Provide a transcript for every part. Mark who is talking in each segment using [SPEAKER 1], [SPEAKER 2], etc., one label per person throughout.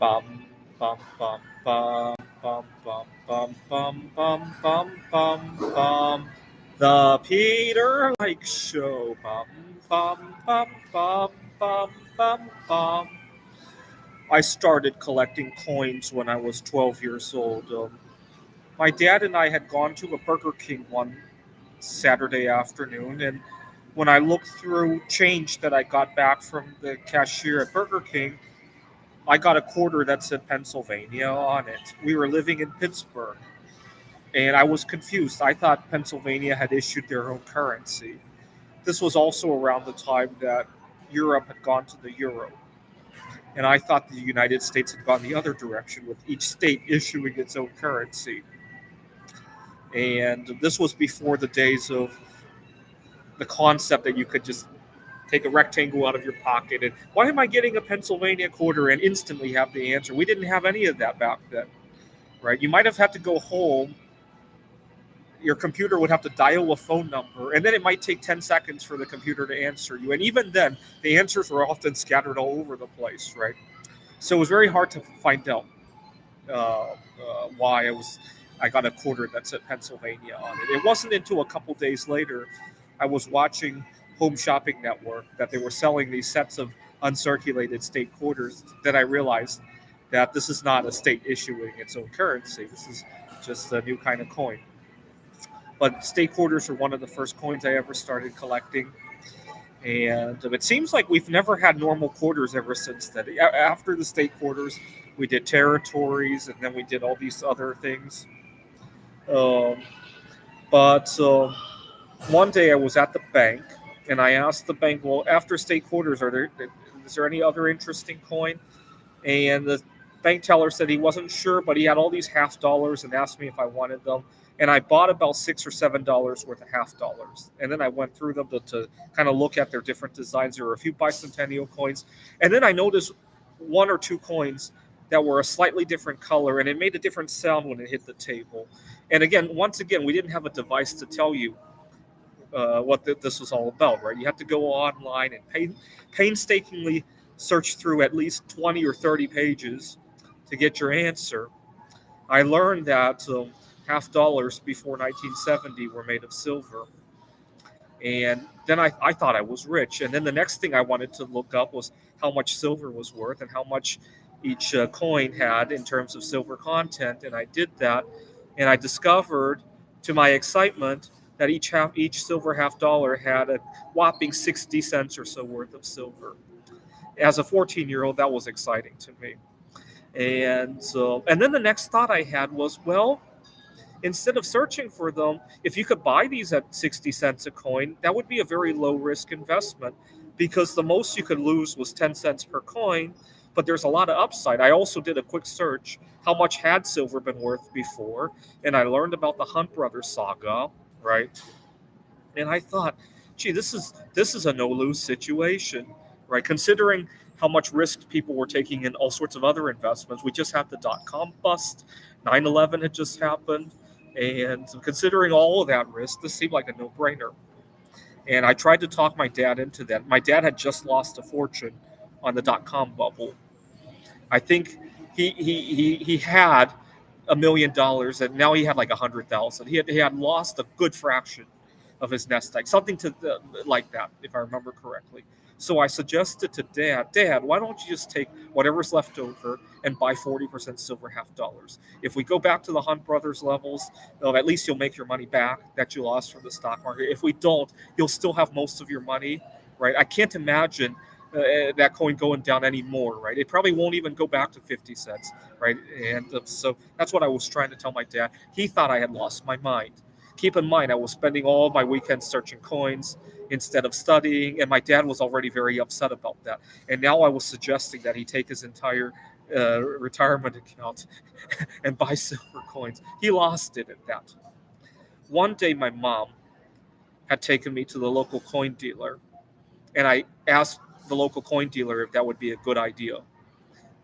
[SPEAKER 1] Bum bum bum bum bum bum bum bum bum bum bum bum. The Peter Like Show. Bum bum bum bum bum bum bum. I started collecting coins when I was 12 years old. My dad and I had gone to a Burger King one Saturday afternoon, and when I looked through change that I got back from the cashier at Burger King, I got a quarter that said Pennsylvania on it. We were living in Pittsburgh, and I was confused. I thought Pennsylvania had issued their own currency. This was also around the time that Europe had gone to the euro, and I thought the United States had gone the other direction with each state issuing its own currency. And this was before the days of the concept that you could just take a rectangle out of your pocket and why am I getting a Pennsylvania quarter and instantly have the answer. We didn't have any of that back then, right? You might have had to go home. Your computer would have to dial a phone number, and then it might take 10 seconds for the computer to answer you. And even then, the answers were often scattered all over the place, right? So it was very hard to find out why I got a quarter that said Pennsylvania on it. It wasn't until a couple days later I was watching Home Shopping Network that they were selling these sets of uncirculated state quarters that I realized that this is not a state issuing its own currency. This is just a new kind of coin. But state quarters were one of the first coins I ever started collecting. And it seems like we've never had normal quarters ever since then. After the state quarters, we did territories, and then we did all these other things. Um, but one day I was at the bank, and I asked the bank, "Well, after state quarters, is there any other interesting coin?" And the bank teller said he wasn't sure, but he had all these half dollars and asked me if I wanted them. And I bought about $6 or $7 worth of half dollars. And then I went through them to kind of look at their different designs. There were a few bicentennial coins. And then I noticed one or two coins that were a slightly different color, and it made a different sound when it hit the table. And again, once again, we didn't have a device to tell you this was all about, right? You had to go online and painstakingly search through at least 20 or 30 pages to get your answer. I learned that half dollars before 1970 were made of silver. And then I thought I was rich. And then the next thing I wanted to look up was how much silver was worth and how much each coin had in terms of silver content. And I did that. And I discovered, to my excitement, that each silver half dollar had a whopping 60 cents or so worth of silver. As a 14-year-old, that was exciting to me. And then the next thought I had was, well, instead of searching for them, if you could buy these at 60 cents a coin, that would be a very low risk investment because the most you could lose was 10 cents per coin, but there's a lot of upside. I also did a quick search, how much had silver been worth before, and I learned about the Hunt Brothers saga, right? And I thought, gee, this is a no lose situation, right? Considering how much risk people were taking in all sorts of other investments. We just had the .com bust, 9/11 had just happened, and considering all of that risk, this seemed like a no brainer. And I tried to talk my dad into that. My dad had just lost a fortune on the .com bubble. I think he had $1 million, and now he had like 100,000. He had lost a good fraction of his nest egg, something like that, if I remember correctly. So I suggested to Dad, why don't you just take whatever's left over and buy 40% silver half dollars? If we go back to the Hunt Brothers levels, at least you'll make your money back that you lost from the stock market. If we don't, you'll still have most of your money, right? I can't imagine that coin going down anymore, right? It probably won't even go back to 50 cents, right? And so that's what I was trying to tell my dad. He thought I had lost my mind. Keep in mind, I was spending all my weekends searching coins instead of studying, and my dad was already very upset about that. And now I was suggesting that he take his entire retirement account and buy silver coins. He lost it at that. One day, my mom had taken me to the local coin dealer, and I asked the local coin dealer if that would be a good idea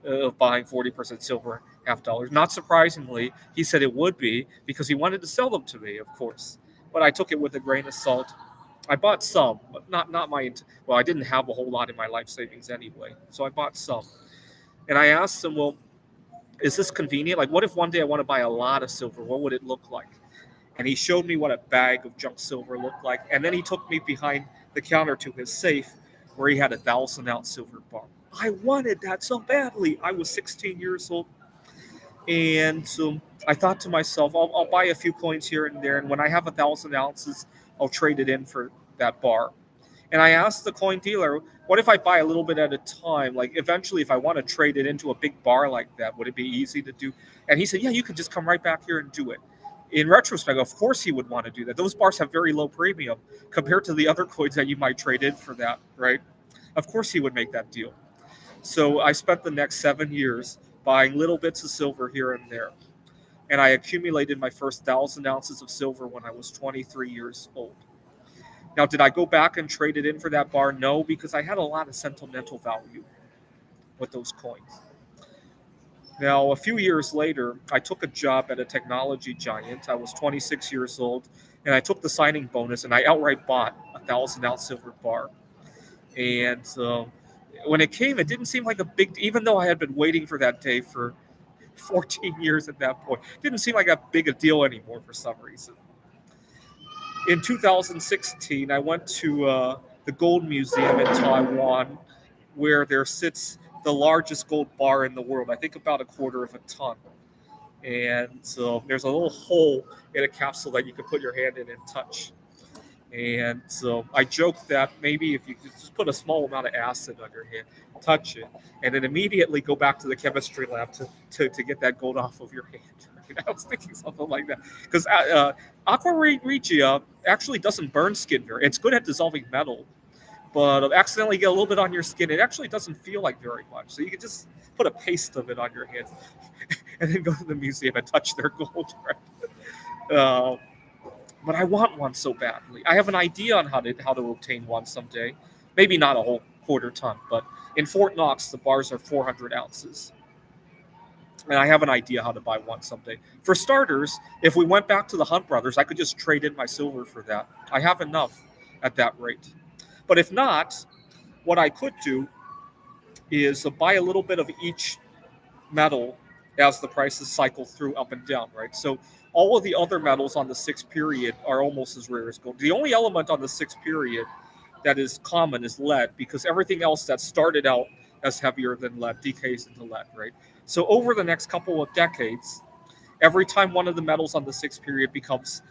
[SPEAKER 1] of buying 40% silver half dollars. Not surprisingly, he said it would be because he wanted to sell them to me, of course. But I took it with a grain of salt. I bought some, but not my. Well, I didn't have a whole lot in my life savings anyway, so I bought some. And I asked him, well, is this convenient? Like, what if one day I want to buy a lot of silver? What would it look like? And he showed me what a bag of junk silver looked like. And then he took me behind the counter to his safe where he had a 1,000 ounce silver bar. I wanted that so badly. I was 16 years old. And so I thought to myself, I'll buy a few coins here and there. And when I have 1,000 ounces, I'll trade it in for that bar. And I asked the coin dealer, what if I buy a little bit at a time? Like eventually, if I want to trade it into a big bar like that, would it be easy to do? And he said, yeah, you could just come right back here and do it. In retrospect, of course he would want to do that. Those bars have very low premium compared to the other coins that you might trade in for that, right? Of course he would make that deal. So I spent the next 7 years buying little bits of silver here and there. And I accumulated my first 1,000 ounces of silver when I was 23 years old. Now, did I go back and trade it in for that bar? No, because I had a lot of sentimental value with those coins. Now, a few years later, I took a job at a technology giant. I was 26 years old, and I took the signing bonus and I outright bought a 1,000 ounce silver bar. And when it came, it didn't seem like a big, even though I had been waiting for that day for 14 years at that point, it didn't seem like a big a deal anymore for some reason. In 2016, I went to the Gold Museum in Taiwan, where there sits the largest gold bar in the world. I think about a quarter of a ton. And so there's a little hole in a capsule that you can put your hand in and touch. And so I joked that maybe if you could just put a small amount of acid on your hand, touch it, and then immediately go back to the chemistry lab to get that gold off of your hand. I was thinking something like that. Because Aqua Regia actually doesn't burn skin very. It's good at dissolving metal, but accidentally get a little bit on your skin, it actually doesn't feel like very much. So you can just put a paste of it on your hands and then go to the museum and touch their gold. Right? But I want one so badly. I have an idea on how to obtain one someday. Maybe not a whole quarter ton, but in Fort Knox, the bars are 400 ounces. And I have an idea how to buy one someday. For starters, if we went back to the Hunt brothers, I could just trade in my silver for that. I have enough at that rate. But if not, what I could do is buy a little bit of each metal as the prices cycle through up and down, right? So all of the other metals on the 6 period are almost as rare as gold. The only element on the 6 period that is common is lead, because everything else that started out as heavier than lead decays into lead, right? So over the next couple of decades, every time one of the metals on the 6 period becomes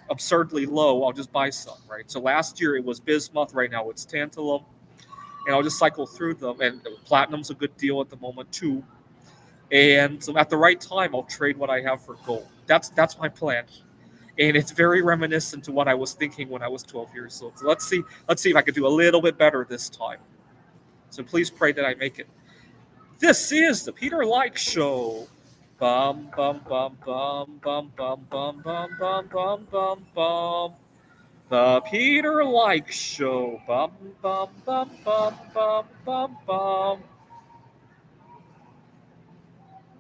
[SPEAKER 1] absurdly low, I'll just buy some, right? So last year it was bismuth, right now it's tantalum, and I'll just cycle through them. And platinum's a good deal at the moment too. And so at the right time, I'll trade what I have for gold. That's my plan, and it's very reminiscent to what I was thinking when I was 12 years old. So let's see if I can do a little bit better this time. So please pray that I make it. This is the Peter Like Show. Bum bum bum bum bum bum bum bum bum bum bum bum. The Peter Like Show. Bum bum bum bum bum bum bum.